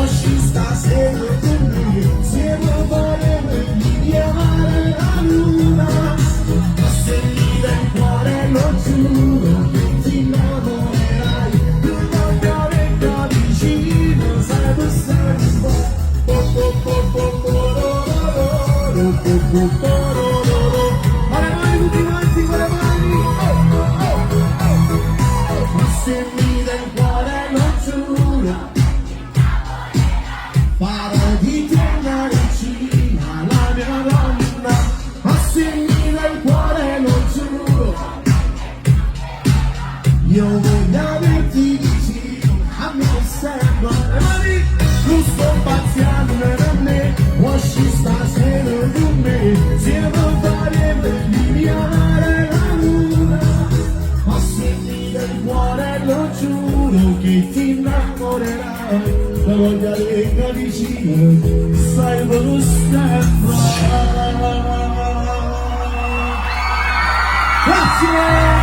ci stasera con me, se non vorrei inviare la luna, ma se mi dai il cuore lo giuro che ti innamorerai, tu non mi venga vicino, sai tu stai un po'. Alle mani tutti quanti con le mani, ma se mi dai il cuore lo giuro, farò di te una regina, la mia donna, ma se mi dai il cuore lo giuro, io voglio averti vicino, a me sembra, non sto pazziando per me, ci stasera con me, se non faremo inviare la luna, ma se mi dai il cuore lo giuro che ti innamorerai, la voglia venga vicino, sai dove stai. Grazie!